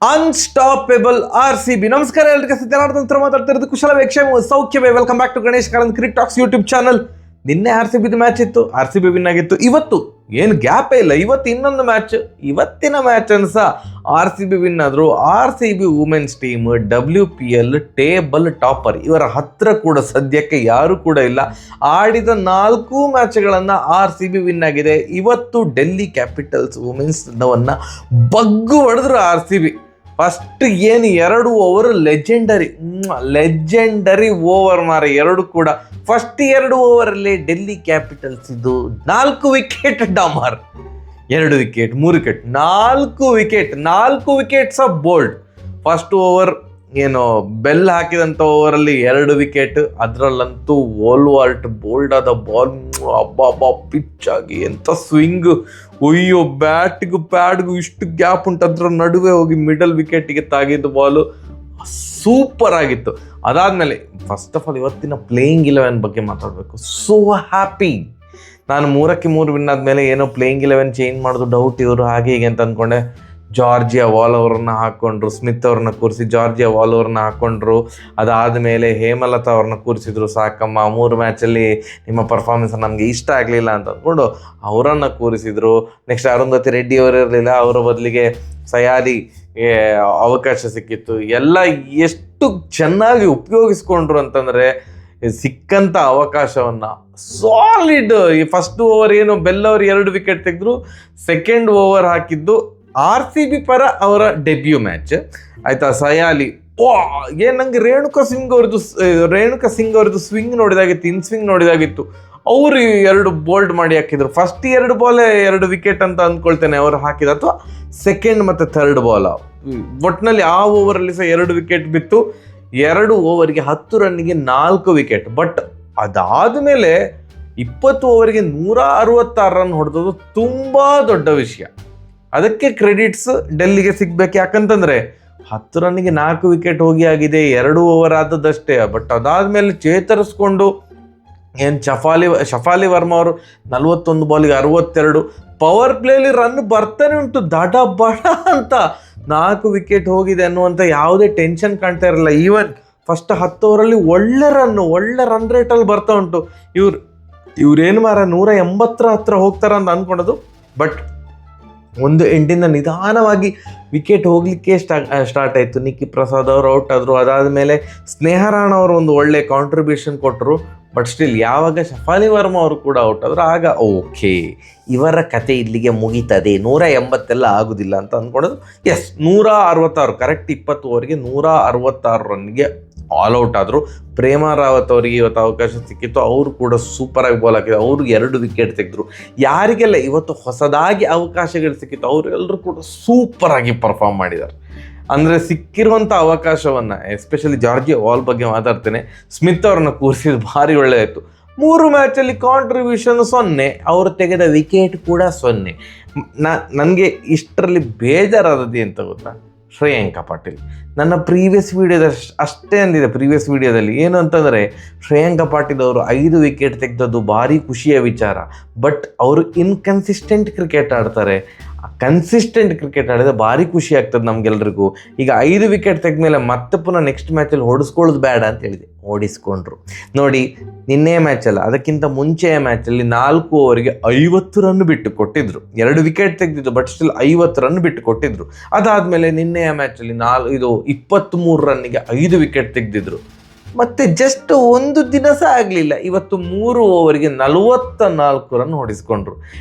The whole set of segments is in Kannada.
Unstoppable RCB. ನಮಸ್ಕಾರ ಎಲ್ಲರಿಗೆ, ಸತ್ಯನಾರಾಯಣ ಹತ್ರ ಮಾತಾಡ್ತಿರೋದು. ಕುಶಲ ಕ್ಷೇಮ ಸೌಖ್ಯವೇ. Welcome back to Ganesh Karanth cricket talks YouTube channel. ನಿನ್ನೆ RCB ಮ್ಯಾಚ್ ಇತ್ತು, RCB ವಿನ್ ಆಗಿತ್ತು. ಇವತ್ತು ಏನು ಗ್ಯಾಪೇ ಇಲ್ಲ, ಇವತ್ತು ಇನ್ನೊಂದು ಮ್ಯಾಚ್. ಇವತ್ತಿನ ಮ್ಯಾಚ್ ಅನ್ಸ RCB ವಿನ್ ಆದ್ರು. RCB women's team WPL table topper. ಇವರ ಹತ್ರ ಕೂಡ ಸದ್ಯಕ್ಕೆ ಯಾರು ಕೂಡ ಇಲ್ಲ. ಆಡಿದ 4 ಮ್ಯಾಚ್ಗಳನ್ನು RCB ವಿನ್ ಆಗಿದೆ. ಇವತ್ತು ಡೆಲ್ಲಿ ಕ್ಯಾಪಿಟಲ್ಸ್ ವುಮೆನ್ಸ್ ತಂಡವನ್ನು ಬಗ್ಗು ಹೊಡೆದ್ರು RCB. ಫಸ್ಟ್ ಏನು 2 ಓವರ್ ಲೆಜೆಂಡರಿ ಓವರ್ ಮಾರೆ, ಎರಡು ಕೂಡ. ಫಸ್ಟ್ 2 ಓವರಲ್ಲಿ ಡೆಲ್ಲಿ ಕ್ಯಾಪಿಟಲ್ಸ್ ಇದು 4 ವಿಕೆಟ್ ಡಾಮರ್, 2 wicket, 3 wicket, 4 wickets of bowled. First over ಏನು ಬೆಲ್ ಹಾಕಿದಂಥ ಓವರಲ್ಲಿ 2 ವಿಕೆಟ್. ಅದರಲ್ಲಂತೂ ವೋಲ್ವಾರ್ಟ್ ಬೋಲ್ಡ್ ಆದ ಬಾಲ್, ಅಬ್ಬಾ ಪಿಚ್ ಆಗಿ ಎಂಥ ಸ್ವಿಂಗ್. ಅಯ್ಯೋ, ಬ್ಯಾಟ್ಗೂ ಪ್ಯಾಡ್ಗೂ ಇಷ್ಟು ಗ್ಯಾಪ್ ಉಂಟು, ಅದ್ರ ನಡುವೆ ಹೋಗಿ ಮಿಡಲ್ ವಿಕೆಟಿಗೆ ತಾಗಿದ್ದು ಬಾಲು. ಸೂಪರ್ ಆಗಿತ್ತು. ಅದಾದಮೇಲೆ ಫಸ್ಟ್ ಆಫ್ ಆಲ್ ಇವತ್ತಿನ ಪ್ಲೇಯಿಂಗ್ 11 ಬಗ್ಗೆ ಮಾತಾಡಬೇಕು. So happy. ನಾನು 3ಕ್ಕೆ 3 ವಿನ್ ಆದಮೇಲೆ ಏನೋ ಪ್ಲೇಯಿಂಗ್ 11 ಚೇಂಜ್ ಮಾಡೋದು ಡೌಟ್ ಇವರು ಹಾಗೆ ಹೀಗೆ ಅಂತ ಅಂದ್ಕೊಂಡೆ. ಜಾರ್ಜಿಯಾ ವಾಲ್ ಅವ್ರನ್ನ ಹಾಕ್ಕೊಂಡ್ರು, ಸ್ಮಿತ್ ಅವ್ರನ್ನ ಕೂರಿಸಿ ಜಾರ್ಜಿಯಾ ವಾಲ್ ಅವ್ರನ್ನ ಹಾಕ್ಕೊಂಡ್ರು. ಅದಾದಮೇಲೆ ಹೇಮಲತಾ ಅವ್ರನ್ನ ಕೂರಿಸಿದ್ರು. ಸಾಕಮ್ಮ, 3 ಮ್ಯಾಚಲ್ಲಿ ನಿಮ್ಮ ಪರ್ಫಾರ್ಮೆನ್ಸ್ ನಮಗೆ ಇಷ್ಟ ಆಗಲಿಲ್ಲ ಅಂತ ಅಂದ್ಕೊಂಡು ಅವರನ್ನು ಕೂರಿಸಿದ್ರು. ನೆಕ್ಸ್ಟ್ ಅರುಂಧತಿ ರೆಡ್ಡಿ ಅವರು ಇರಲಿಲ್ಲ, ಅವರ ಬದಲಿಗೆ ಸಯಾಲಿ ಅವಕಾಶ ಸಿಕ್ಕಿತ್ತು. ಎಲ್ಲ ಎಷ್ಟು ಚೆನ್ನಾಗಿ ಉಪಯೋಗಿಸ್ಕೊಂಡ್ರು ಅಂತಂದರೆ, ಸಿಕ್ಕಂಥ ಅವಕಾಶವನ್ನು ಸಾಲಿಡ್. ಈ ಫಸ್ಟ್ ಓವರ್ ಏನು ಬೆಲ್ ಅವರು 2 ವಿಕೆಟ್ ತೆಗೆದ್ರು. ಸೆಕೆಂಡ್ ಓವರ್ ಹಾಕಿದ್ದು RCB ಪರ ಅವರ ಡೆಬ್ಯೂ ಮ್ಯಾಚ್ ಆಯ್ತಾ. ಸಯಾಲಿ ಏನು, ನಂಗೆ ರೇಣುಕಾ ಸಿಂಗ್ ಅವ್ರದ್ದು ಸ್ವಿಂಗ್ ನೋಡಿದಾಗಿತ್ತು, ಇನ್ ಸ್ವಿಂಗ್ ನೋಡಿದಾಗಿತ್ತು. ಅವರು 2 ಬೋಲ್ಡ್ ಮಾಡಿ ಹಾಕಿದ್ರು. ಫಸ್ಟ್ 2 ಬಾಲ್ 2 ವಿಕೆಟ್ ಅಂತ ಅಂದ್ಕೊಳ್ತೇನೆ ಅವರು ಹಾಕಿದ, ಅಥವಾ ಸೆಕೆಂಡ್ ಮತ್ತು ಥರ್ಡ್ ಬಾಲ್. ಒಟ್ಟಿನಲ್ಲಿ ಆ ಓವರಲ್ಲಿ ಸಹ 2 ವಿಕೆಟ್ ಬಿತ್ತು. 2 ಓವರ್ಗೆ 10 ರನ್ನಿಗೆ 4 ವಿಕೆಟ್. ಬಟ್ ಅದಾದಮೇಲೆ 20 ಓವರ್ಗೆ 166 ರನ್ ಹೊಡೆದದು ತುಂಬ ದೊಡ್ಡ ವಿಷಯ. ಅದಕ್ಕೆ ಕ್ರೆಡಿಟ್ಸ್ ಡೆಲ್ಲಿಗೆ ಸಿಗ್ಬೇಕು. ಯಾಕಂತಂದರೆ 10 ರನ್ನಿಗೆ 4 ವಿಕೆಟ್ ಹೋಗಿ ಆಗಿದೆ, 2 ಓವರ್ ಆದದ್ದಷ್ಟೇ. ಬಟ್ ಅದಾದಮೇಲೆ ಚೇತರಿಸ್ಕೊಂಡು ಏನು ಶಫಾಲಿ ವರ್ಮಾ ಅವರು 41 ಬಾಲಿಗೆ 62. ಪವರ್ ಪ್ಲೇಲಿ ರನ್ ಬರ್ತಾನೆ ಉಂಟು, ದಡ ಬಡ ಅಂತ. 4 ವಿಕೆಟ್ ಹೋಗಿದೆ ಅನ್ನುವಂಥ ಯಾವುದೇ ಟೆನ್ಷನ್ ಕಾಣ್ತಾ ಇರಲ್ಲ. ಈವನ್ ಫಸ್ಟ್ 10 ಓವರಲ್ಲಿ ಒಳ್ಳೆ ರನ್ ರೇಟಲ್ಲಿ ಬರ್ತಾ ಉಂಟು. ಇವ್ರೇನು ಮಾರ 180 ಹತ್ರ ಹೋಗ್ತಾರ ಅಂತ ಅಂದ್ಕೊಂಡದು. ಬಟ್ ಒಂದು ಎಂಡಿಂದ ನಿಧಾನವಾಗಿ ವಿಕೆಟ್ ಹೋಗಲಿಕ್ಕೆ ಸ್ಟಾರ್ಟ್ ಆಯಿತು. ನಿಕ್ಕಿ ಪ್ರಸಾದ್ ಅವರು ಔಟ್ ಆದರು. ಅದಾದಮೇಲೆ ಸ್ನೇಹ ರಾಣಾ ಅವರು ಒಂದು ಒಳ್ಳೆ ಕಾಂಟ್ರಿಬ್ಯೂಷನ್ ಕೊಟ್ಟರು. ಬಟ್ ಸ್ಟಿಲ್ ಯಾವಾಗ ಶಫಾಲಿ ವರ್ಮಾ ಅವರು ಕೂಡ ಔಟ್ ಆದರು, ಆಗ ಓಕೆ, ಇವರ ಕತೆ ಇಲ್ಲಿಗೆ ಮುಗೀತದೆ, 180 ಎಲ್ಲ ಆಗೋದಿಲ್ಲ ಅಂತ ಅಂದ್ಕೊಳ್ಳೋದು. Yes, 166 correct. 20 ಓವರ್ಗೆ 166 ರನ್ಗೆ ಆಲ್ ಔಟ್ ಆದರು. ಪ್ರೇಮಾ ರಾವತ್ ಅವರಿಗೆ ಇವತ್ತು ಅವಕಾಶ ಸಿಕ್ಕಿತ್ತು, ಅವರು ಕೂಡ ಸೂಪರಾಗಿ ಬಾಲ್ ಹಾಕಿದ್ರು. ಅವರು 2 ವಿಕೆಟ್ ತೆಗೆದ್ರು. ಯಾರಿಗೆಲ್ಲ ಇವತ್ತು ಹೊಸದಾಗಿ ಅವಕಾಶಗಳು ಸಿಕ್ಕಿತ್ತು ಅವರೆಲ್ಲರೂ ಕೂಡ ಸೂಪರಾಗಿ ಪರ್ಫಾರ್ಮ್ ಮಾಡಿದ್ದಾರೆ. ಅಂದರೆ ಸಿಕ್ಕಿರುವಂಥ ಅವಕಾಶವನ್ನು, ಎಸ್ಪೆಷಲಿ ಜಾರ್ಜಿಯಾ ವಾಲ್ ಬಗ್ಗೆ ಮಾತಾಡ್ತೇನೆ. ಸ್ಮಿತ್ ಅವ್ರನ್ನ ಕೂರಿಸಿದ್ದು ಭಾರಿ ಒಳ್ಳೆಯಿತ್ತು. 3 ಮ್ಯಾಚಲ್ಲಿ ಕಾಂಟ್ರಿಬ್ಯೂಷನ್ 0, ಅವರು ತೆಗೆದ ವಿಕೆಟ್ ಕೂಡ 0. ನನಗೆ ಇಷ್ಟರಲ್ಲಿ ಬೇಜಾರಾದದ್ದು ಅಂತ ಗೊತ್ತಾ, ಶ್ರೇಯಾಂಕ ಪಾಟೀಲ್. ನನ್ನ ಪ್ರೀವಿಯಸ್ ವಿಡಿಯೋದಲ್ಲಿ ಏನು ಅಂತಂದರೆ, ಶ್ರೇಯಾಂಕ ಪಾಟೀಲ್ ಅವರು 5 ವಿಕೆಟ್ ತೆಗೆದದ್ದು ಭಾರಿ ಖುಷಿಯ ವಿಚಾರ. ಬಟ್ ಅವರು ಇನ್ಕನ್ಸಿಸ್ಟೆಂಟ್ ಕ್ರಿಕೆಟ್ ಆಡ್ತಾರೆ. ಕನ್ಸಿಸ್ಟೆಂಟ್ ಕ್ರಿಕೆಟ್ ಆಡಿದ್ರೆ ಭಾರಿ ಖುಷಿ ಆಗ್ತದೆ ನಮಗೆಲ್ರಿಗೂ. ಈಗ 5 ವಿಕೆಟ್ ತೆಗೆದ್ಮೇಲೆ ಮತ್ತೆ ಪುನಃ ನೆಕ್ಸ್ಟ್ ಮ್ಯಾಚಲ್ಲಿ ಹೊಡಿಸ್ಕೊಳ್ಳೋದು ಬೇಡ ಅಂತ ಹೇಳಿದೆ, ಓಡಿಸ್ಕೊಂಡ್ರು. ನೋಡಿ, ನಿನ್ನೆ ಮ್ಯಾಚಲ್ಲ, ಅದಕ್ಕಿಂತ ಮುಂಚೆಯ ಮ್ಯಾಚಲ್ಲಿ 4 ಓವರ್ಗೆ 50 ರನ್ ಬಿಟ್ಟು ಕೊಟ್ಟಿದ್ರು. 2 ವಿಕೆಟ್ ತೆಗೆದಿದ್ದು, ಬಟ್ ಸ್ಟಿಲ್ 50 ರನ್ ಬಿಟ್ಟು ಕೊಟ್ಟಿದ್ರು. ಅದಾದಮೇಲೆ ನಿನ್ನೆಯ ಮ್ಯಾಚಲ್ಲಿ 23 ರನ್ನಿಗೆ 5 ವಿಕೆಟ್ ತೆಗೆದಿದ್ರು. ಮತ್ತು ಜಸ್ಟ್ ಒಂದು ದಿನ ಸಹ ಆಗಲಿಲ್ಲ, ಇವತ್ತು 3 ಓವರ್ಗೆ 44 ರನ್ ಹೊಡಿಸ್ಕೊಂಡ್ರು.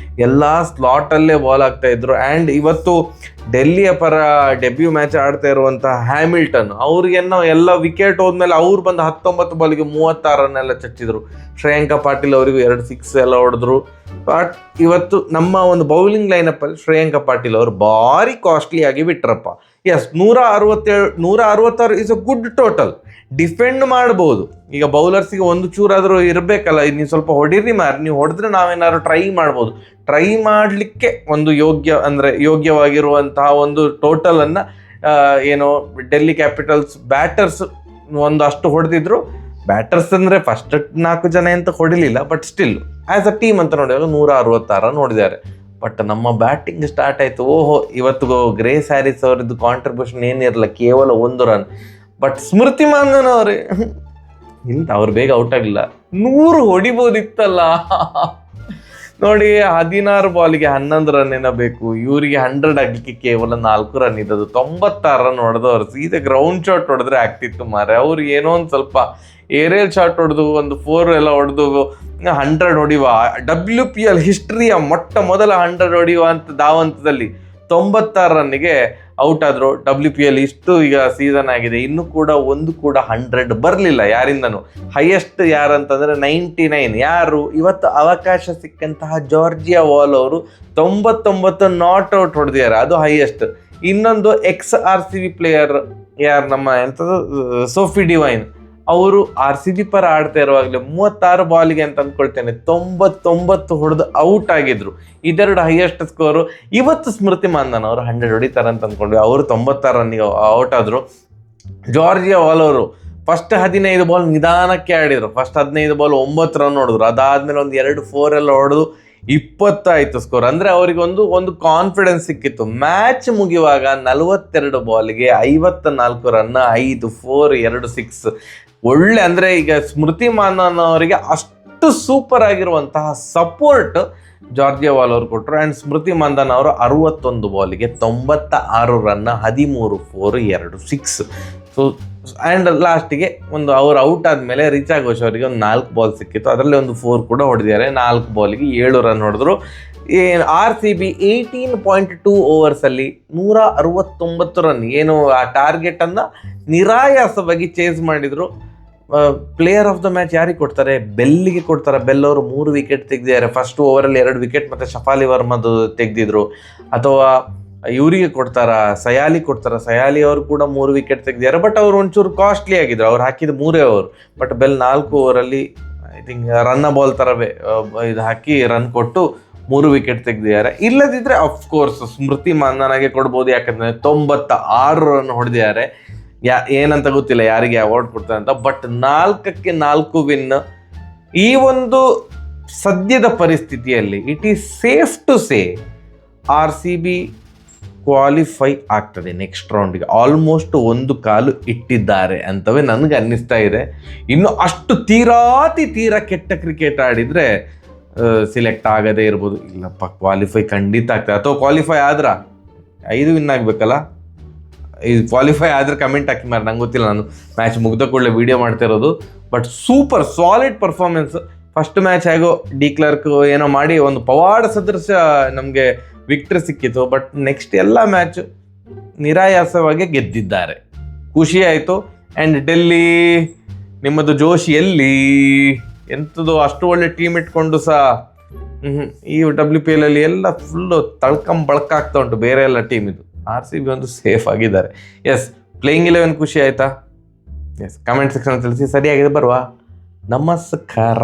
ಎಲ್ಲ ಸ್ಲಾಟಲ್ಲೇ ಬಾಲ್ ಆಗ್ತಾಯಿದ್ರು. ಆ್ಯಂಡ್ ಇವತ್ತು ಡೆಲ್ಲಿಯ ಪರ ಡೆಬ್ಯೂ ಮ್ಯಾಚ್ ಆಡ್ತಾ ಇರುವಂಥ ಹ್ಯಾಮಿಲ್ಟನ್ ಅವ್ರಿಗೇನೋ ಎಲ್ಲ ವಿಕೆಟ್ ಹೋದ್ಮೇಲೆ ಅವ್ರು ಬಂದು 19 ಬಾಲಿಗೆ 36 ರನ್ ಎಲ್ಲ ಚಚ್ಚಿದ್ರು. ಶ್ರೇಯಾಂಕ ಪಾಟೀಲ್ ಅವರಿಗೂ 2 ಸಿಕ್ಸ್ ಎಲ್ಲ ಹೊಡೆದ್ರು. ಬಟ್ ಇವತ್ತು ನಮ್ಮ ಒಂದು ಬೌಲಿಂಗ್ ಲೈನಪ್ಪಲ್ಲಿ ಶ್ರೇಯಾಂಕ ಪಾಟೀಲ್ ಅವರು ಭಾರಿ ಕಾಸ್ಟ್ಲಿ ಆಗಿ ಬಿಟ್ರಪ್ಪ. Yes, 166 is a good total. Defend ಮಾಡ್ಬೋದು. ಈಗ ಬೌಲರ್ಸಿಗೆ ಒಂದು ಚೂರಾದರೂ ಇರಬೇಕಲ್ಲ, ನೀವು ಸ್ವಲ್ಪ ಹೊಡೀರಿ ನೀವು ಹೊಡೆದ್ರೆ ನಾವೇನಾದ್ರು ಟ್ರೈ ಮಾಡ್ಬೋದು. ಟ್ರೈ ಮಾಡಲಿಕ್ಕೆ ಒಂದು ಯೋಗ್ಯವಾಗಿರುವಂತಹ ಒಂದು ಟೋಟಲನ್ನು ಏನೋ ಡೆಲ್ಲಿ ಕ್ಯಾಪಿಟಲ್ಸ್ ಬ್ಯಾಟರ್ಸ್ ಅಷ್ಟು ಹೊಡೆದಿದ್ರು. ಬ್ಯಾಟರ್ಸ್ ಅಂದರೆ ಫಸ್ಟ್ 4 ಜನ ಅಂತ ಹೊಡಿಲಿಲ್ಲ, but still as a team ಅಂತ ನೋಡಿದಾಗ 166 ನೋಡಿದ್ದಾರೆ. ಬಟ್ ನಮ್ಮ ಬ್ಯಾಟಿಂಗ್ ಸ್ಟಾರ್ಟ್ ಆಯಿತು. ಓಹೋ, ಇವತ್ತು ಗ್ರೇಸ್ ಹ್ಯಾರಿಸ್ ಅವರದ್ದು ಕಾಂಟ್ರಿಬ್ಯೂಷನ್ ಏನಿರಲ್ಲ, ಕೇವಲ 1 ರನ್. ಬಟ್ ಸ್ಮೃತಿ ಮಾಂಧನ ಅವರೇ ಇಲ್ಲ, ಅವ್ರು ಬೇಗ ಔಟ್ ಆಗಲಿಲ್ಲ. 100 ಹೊಡಿಬೋದಿತ್ತಲ್ಲ. ನೋಡಿ, 16 ಬಾಲಿಗೆ 11 ರನ್ ಏನೋ ಬೇಕು, ಇವರಿಗೆ 100 ಆಗಲಿಕ್ಕೆ ಕೇವಲ 4 ರನ್ ಇದ್ದದು. 96 ರನ್ ಹೊಡೆದವ್ರು. ಸೀದಾ ಗ್ರೌಂಡ್ ಶಾಟ್ ಹೊಡೆದ್ರೆ ಆಗ್ತಿತ್ತು ಮಾರೆ. ಅವ್ರು ಏನೋ ಒಂದು ಸ್ವಲ್ಪ ಏರಿಯಲ್ ಶಾಟ್ ಹೊಡೆದು ಒಂದು 4 ಎಲ್ಲ ಹೊಡೆದು 100 ಹೊಡಿಯುವ, WPL ಹಿಸ್ಟ್ರಿಯ ಮೊದಲ 100 ಹೊಡಿಯುವ ಅಂತ ಧಾವಂತದಲ್ಲಿ 96 ರನ್ನಿಗೆ ಔಟ್ ಆದರು. WPL ಇಷ್ಟು ಈಗ ಸೀಸನ್ ಆಗಿದೆ, ಇನ್ನೂ ಕೂಡ 100 ಬರಲಿಲ್ಲ ಯಾರಿಂದನೂ. ಹೈಯೆಸ್ಟ್ ಯಾರಂತಂದರೆ 99. ಯಾರು? ಇವತ್ತು ಅವಕಾಶ ಸಿಕ್ಕಂತಹ ಜಾರ್ಜಿಯಾ ವಾಲ್ ಅವರು 99 ನಾಟ್ ಔಟ್ ಹೊಡೆದಿದ್ದಾರೆ, ಅದು ಹೈಯೆಸ್ಟ್. ಇನ್ನೊಂದು XRCB ಪ್ಲೇಯರ್ ಯಾರು, ನಮ್ಮ ಎಂಥದ್ದು ಸೋಫಿ ಡಿವೈನ್, ಅವರು RCB ಪರ ಆಡ್ತಾ ಇರುವಾಗಲೇ 36 ಬಾಲಿಗೆ ಅಂತ ಅಂದ್ಕೊಳ್ತೇನೆ 99 ಹೊಡೆದು ಔಟ್ ಆಗಿದ್ರು. ಇದೆರಡು ಹೈಯೆಸ್ಟ್ ಸ್ಕೋರು. ಇವತ್ತು ಸ್ಮೃತಿ ಮಾಂಧನ ಅವರು 100 ಹೊಡಿತಾರೆ ಅಂತ ಅಂದ್ಕೊಂಡ್ವಿ, ಅವರು 96 ರನ್ನಿಗೆ ಔಟ್ ಆದರು. ಜಾರ್ಜಿಯಾ ವಾಲ್ ಅವರು ಫಸ್ಟ್ 15 ಬಾಲ್ ನಿಧಾನಕ್ಕೆ ಆಡಿದರು. ಫಸ್ಟ್ 15 ಬಾಲ್ 9 ರನ್ ಹೊಡೆದ್ರು. ಅದಾದಮೇಲೆ ಒಂದು 2 4 ಎಲ್ಲ ಹೊಡೆದು 20 ಆಯಿತು ಸ್ಕೋರ್. ಅಂದರೆ ಅವರಿಗೆ ಒಂದು ಕಾನ್ಫಿಡೆನ್ಸ್ ಸಿಕ್ಕಿತ್ತು. ಮ್ಯಾಚ್ ಮುಗಿಯುವಾಗ 42 ಬಾಲ್ಗೆ 54 ರನ್, 5 4 2 6. ಒಳ್ಳೆ, ಅಂದರೆ ಈಗ ಸ್ಮೃತಿ ಮಾಂಧನ ಅವರಿಗೆ ಅಷ್ಟು ಸೂಪರ್ ಆಗಿರುವಂತಹ ಸಪೋರ್ಟ್ ಜಾರ್ಜಿಯಾ ವಾಲ್ ಅವರು ಕೊಟ್ಟರು. ಆ್ಯಂಡ್ ಸ್ಮೃತಿ ಮಾಂಧನ ಅವರು 61 ಬಾಲಿಗೆ 96 ರನ್, 13 4 2 6. ಸೊ ಆ್ಯಂಡ್ ಲಾಸ್ಟಿಗೆ ಒಂದು ಅವ್ರು ಔಟ್ ಆದಮೇಲೆ ರಿಚಾ ಘೋಷ್ ಅವರಿಗೆ ಒಂದು 4 ಬಾಲ್ ಸಿಕ್ಕಿತ್ತು, ಅದರಲ್ಲಿ ಒಂದು 4 ಕೂಡ ಹೊಡೆದಿದ್ದಾರೆ. 4 ಬಾಲಿಗೆ 7 ರನ್ ಹೊಡೆದ್ರು. RCB 18.2 ಓವರ್ಸಲ್ಲಿ 169 ರನ್, ಏನು ಆ ಟಾರ್ಗೆಟನ್ನು ನಿರಾಯಾಸವಾಗಿ ಚೇಸ್ ಮಾಡಿದರು. ಪ್ಲೇಯರ್ ಆಫ್ ದ ಮ್ಯಾಚ್ ಯಾರಿಗೆ ಕೊಡ್ತಾರೆ? ಬೆಲ್ಲಿಗೆ ಕೊಡ್ತಾರೆ. ಬೆಲ್ ಅವರು 3 ವಿಕೆಟ್ ತೆಗೆದಿದ್ದಾರೆ. ಫಸ್ಟ್ ಓವರಲ್ಲಿ 2 ವಿಕೆಟ್ ಮತ್ತು ಶಫಾಲಿ ವರ್ಮದು ತೆಗೆದಿದ್ರು. ಅಥವಾ ಇವರಿಗೆ ಕೊಡ್ತಾರ, ಸಯಾಲಿ ಕೊಡ್ತಾರ. ಸಯಾಲಿ ಅವರು ಕೂಡ 3 ವಿಕೆಟ್ ತೆಗೆದಿದ್ದಾರೆ. ಬಟ್ ಅವರು ಒಂಚೂರು ಕಾಸ್ಟ್ಲಿ ಆಗಿದ್ರು, ಅವ್ರು ಹಾಕಿದ 3 ಓವರ್. ಬಟ್ ಬೆಲ್ 4 ಓವರಲ್ಲಿ ಐ ಥಿಂಕ್ ರನ್ನ ಬಾಲ್ ಥರವೇ ಇದು ಹಾಕಿ ರನ್ ಕೊಟ್ಟು 3 ವಿಕೆಟ್ ತೆಗೆದಿದ್ದಾರೆ. ಇಲ್ಲದಿದ್ದರೆ ಅಫ್ಕೋರ್ಸ್ ಸ್ಮೃತಿ ಮಾಂಧನಗೆ ಕೊಡ್ಬೋದು, ಯಾಕಂದರೆ 96 ರನ್ ಹೊಡೆದಿದ್ದಾರೆ. ಏನಂತ ಗೊತ್ತಿಲ್ಲ ಯಾರಿಗೆ ಅವಾರ್ಡ್ ಕೊಡ್ತಾರೆ ಅಂತ. ಬಟ್ 4ಕ್ಕೆ 4 ವಿನ್. ಈ ಒಂದು ಸದ್ಯದ ಪರಿಸ್ಥಿತಿಯಲ್ಲಿ it is safe to say RCB qualify ಆಗ್ತದೆ ನೆಕ್ಸ್ಟ್ ರೌಂಡ್ಗೆ. ಆಲ್ಮೋಸ್ಟ್ 1 ಕಾಲು ಇಟ್ಟಿದ್ದಾರೆ ಅಂತವೇ ನನಗೆ ಅನ್ನಿಸ್ತಾ ಇದೆ. ಇನ್ನು ಅಷ್ಟು ತೀರಾ ಕೆಟ್ಟ ಕ್ರಿಕೆಟ್ ಆಡಿದರೆ ಸಿಲೆಕ್ಟ್ ಆಗದೇ ಇರ್ಬೋದು. ಇಲ್ಲಪ್ಪ, ಕ್ವಾಲಿಫೈ ಖಂಡಿತ ಆಗ್ತದೆ. ಅಥವಾ ಕ್ವಾಲಿಫೈ ಆದ್ರೆ 5 ವಿನ್ ಆಗಬೇಕಲ್ಲ. ಇದು ಕ್ವಾಲಿಫೈ ಆದರೆ ಕಮೆಂಟ್ ಹಾಕಿ ಮಾರೆ, ನಂಗೆ ಗೊತ್ತಿಲ್ಲ, ನಾನು ಮ್ಯಾಚ್ ಮುಗ್ದ ಕೂಡಲೇ ವೀಡಿಯೋ ಮಾಡ್ತಾ ಇರೋದು. But super solid performance. First match ಹೇಗೋ ಡಿ ಕ್ಲರ್ಕ್ ಏನೋ ಮಾಡಿ ಒಂದು ಪವಾಡ ಸದೃಶ ನಮಗೆ ವಿಕ್ಟ್ರಿ ಸಿಕ್ಕಿತ್ತು. ಬಟ್ ನೆಕ್ಸ್ಟ್ ಎಲ್ಲ ಮ್ಯಾಚ್ ನಿರಾಯಾಸವಾಗಿ ಗೆದ್ದಿದ್ದಾರೆ. ಖುಷಿ ಆಯಿತು. ಆ್ಯಂಡ್ ಡೆಲ್ಲಿ, ನಿಮ್ಮದು ಜೋಶ್ ಎಲ್ಲಿ? ಎಂಥದ್ದು ಅಷ್ಟು ಒಳ್ಳೆ ಟೀಮ್ ಇಟ್ಕೊಂಡು ಸಹ ಈ WPL ಅಲ್ಲಿ ಎಲ್ಲ ಫುಲ್ಲು ಬಳಕಾಗ್ತಾ ಉಂಟು ಬೇರೆ ಎಲ್ಲ ಟೀಮ್. ಇದು RCB ಒಂದು ಸೇಫ್ ಆಗಿದ್ದಾರೆ. ಎಸ್, ಪ್ಲೇಯಿಂಗ್ 11 ಖುಷಿ ಆಯಿತಾ? ಎಸ್, ಕಮೆಂಟ್ ಸೆಕ್ಷನ್ ತಿಳಿಸಿ. ಸರಿಯಾಗಿದೆ, ಬರುವ ನಮಸ್ಕಾರ.